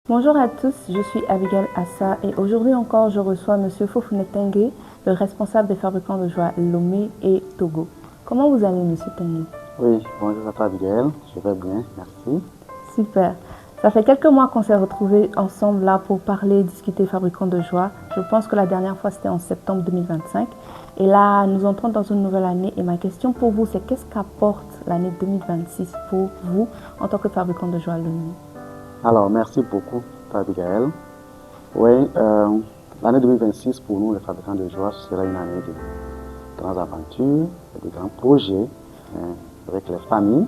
Bonjour à tous, je suis Abigail Assa et aujourd'hui encore je reçois Monsieur Fofounet Tengue, le responsable des fabricants de joie Lomé et Togo. Comment vous allez Monsieur Tengue? Oui, bonjour à toi Abigail, je vais bien, merci. Super. Ça fait quelques mois qu'on s'est retrouvés ensemble là pour parler, discuter fabricants de joie. Je pense que la dernière fois c'était en septembre 2025. Et là, nous entrons dans une nouvelle année et ma question pour vous c'est qu'est-ce qu'apporte l'année 2026 pour vous en tant que fabricant de joie Lomé? Alors, merci beaucoup Abigail. Oui, l'année 2026 pour nous, les fabricants de joie, sera une année de grandes aventures, de grands projets avec les familles.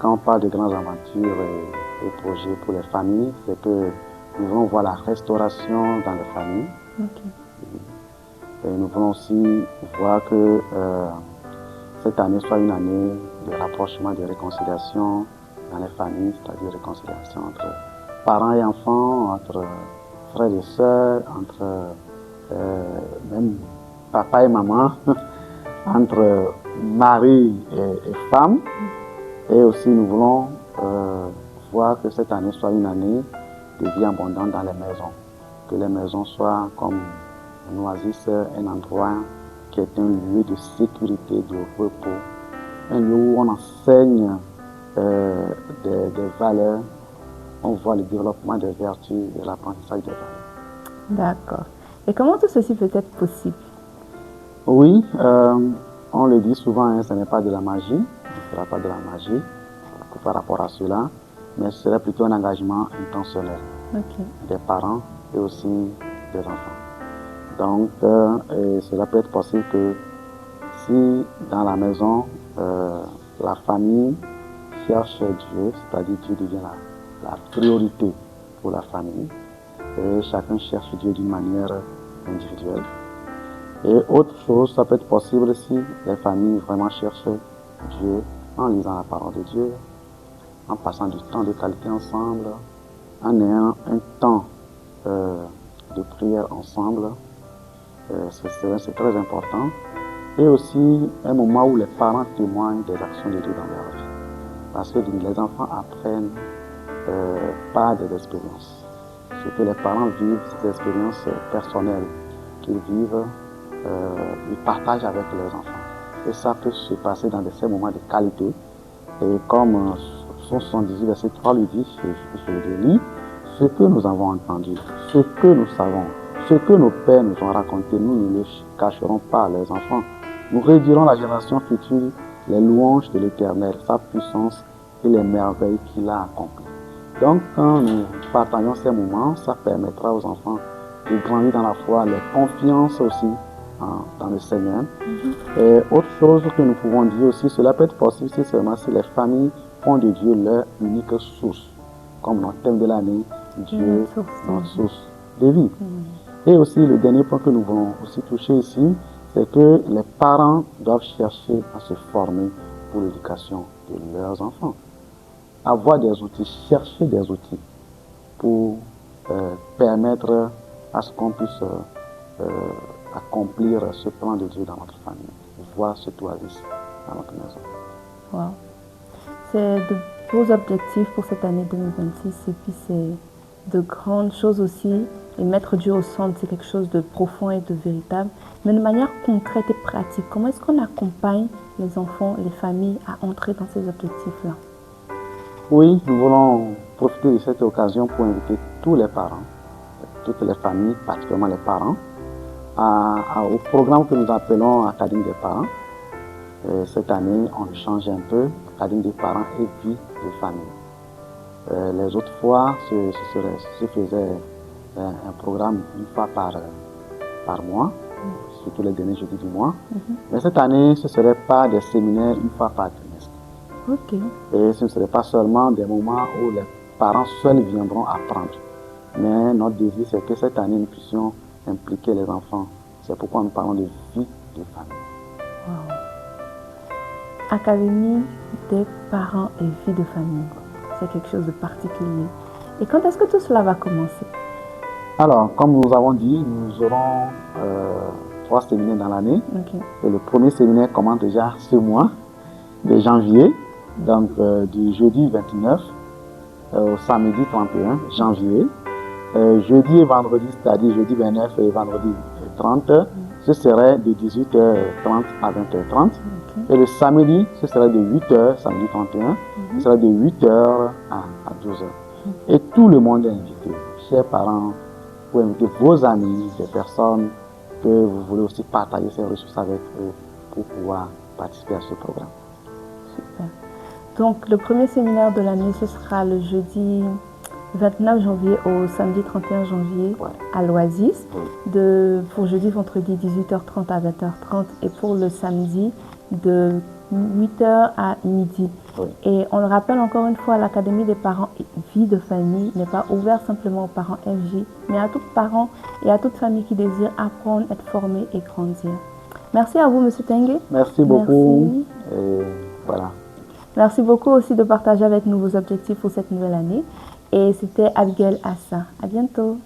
Quand on parle de grandes aventures et projets pour les familles, c'est que nous voulons voir la restauration dans les familles. Ok. Et nous voulons aussi voir que cette année soit une année de rapprochement, de réconciliation dans les familles, c'est-à-dire réconciliation entre parents et enfants, entre frères et sœurs, entre même papa et maman, entre mari et femme. Et aussi nous voulons voir que cette année soit une année de vie abondante dans les maisons. Que les maisons soient comme une oasis, un endroit qui est un lieu de sécurité, de repos, un lieu où on enseigne des valeurs, on voit le développement des vertus et l'apprentissage des valeurs. D'accord. Et comment tout ceci peut être possible? Oui, on le dit souvent, hein, ce n'est pas de la magie, ce ne sera pas de la magie par rapport à cela, mais ce serait plutôt un engagement intentionnel des parents et aussi des enfants. Donc, cela peut être possible que si dans la maison, la famille cherche Dieu, c'est-à-dire Dieu devient la priorité pour la famille, et chacun cherche Dieu d'une manière individuelle. Et autre chose, ça peut être possible si les familles vraiment cherchent Dieu en lisant la parole de Dieu, en passant du temps de qualité ensemble, en ayant un temps de prière ensemble. C'est très important. Et aussi un moment où les parents témoignent des actions de Dieu dans leur vie. Parce que les enfants apprennent par des expériences. Ce que les parents vivent, ces expériences personnelles qu'ils vivent, ils partagent avec les enfants. Et ça peut se passer dans ces moments de qualité. Et comme Psaume 78, verset 3 lui dit, je le lis, ce que nous avons entendu, ce que nous savons, ce que nos pères nous ont raconté, nous ne le cacherons pas à leurs enfants. Nous rédirons la génération future les louanges de l'Éternel, sa puissance et les merveilles qu'il a accomplies. Donc, quand nous partageons ces moments, ça permettra aux enfants de grandir dans la foi, leur confiance aussi dans le Seigneur. Et autre chose que nous pouvons dire aussi, cela peut être possible si seulement si les familles font de Dieu leur unique source, comme notre thème de l'année, Dieu, notre source de vie. Et aussi, le dernier point que nous voulons aussi toucher ici, c'est que les parents doivent chercher à se former pour l'éducation de leurs enfants. Avoir des outils, chercher des outils pour permettre à ce qu'on puisse accomplir ce plan de Dieu dans notre famille, voir ce oasis dans notre maison. Wow. C'est de beaux objectifs pour cette année 2026 et puis c'est de grandes choses aussi. Et mettre Dieu au centre, c'est quelque chose de profond et de véritable. Mais de manière concrète et pratique, comment est-ce qu'on accompagne les enfants, les familles à entrer dans ces objectifs-là? Oui, nous voulons profiter de cette occasion pour inviter tous les parents, toutes les familles, particulièrement les parents, au programme que nous appelons Académie des parents. Et cette année, on change un peu, Académie des parents et vie de famille. Les autres fois, se faisait un programme une fois par mois, surtout les derniers jeudis du mois. Mais cette année, ce ne serait pas des séminaires une fois par trimestre. Et ce ne serait pas seulement des moments où les parents seuls viendront apprendre. Mais notre désir, c'est que cette année, nous puissions impliquer les enfants. C'est pourquoi nous parlons de vie de famille. Wow. Académie des parents et vie de famille. C'est quelque chose de particulier. Et quand est-ce que tout cela va commencer? Alors, comme nous avons dit, nous aurons 3 séminaires dans l'année. Et le premier séminaire commence déjà ce mois de janvier, donc du jeudi 29 au samedi 31 janvier. Jeudi et vendredi, c'est-à-dire jeudi 29 et vendredi 30, ce serait de 18h30 à 20h30. Et le samedi, ce serait de 8h, samedi 31, ce serait de 8h à 12h. Et tout le monde est invité. Chers parents, vous invitez vos amis, des personnes que vous voulez aussi partager ces ressources avec eux pour pouvoir participer à ce programme. Super. Donc, le premier séminaire de l'année, ce sera le jeudi 29 janvier au samedi 31 janvier à l'Oasis, pour jeudi, vendredi 18h30 à 20h30 et pour le samedi de 8h à midi. Et on le rappelle encore une fois, l'Académie des parents Vie de famille n'est pas ouverte simplement aux parents FJ, mais à tous parents et à toute famille qui désire apprendre, être formé et grandir. Merci à vous, M. Tengue. Merci beaucoup. Et voilà. Merci beaucoup aussi de partager avec nous vos objectifs pour cette nouvelle année. Et c'était Abigail Assa. À bientôt.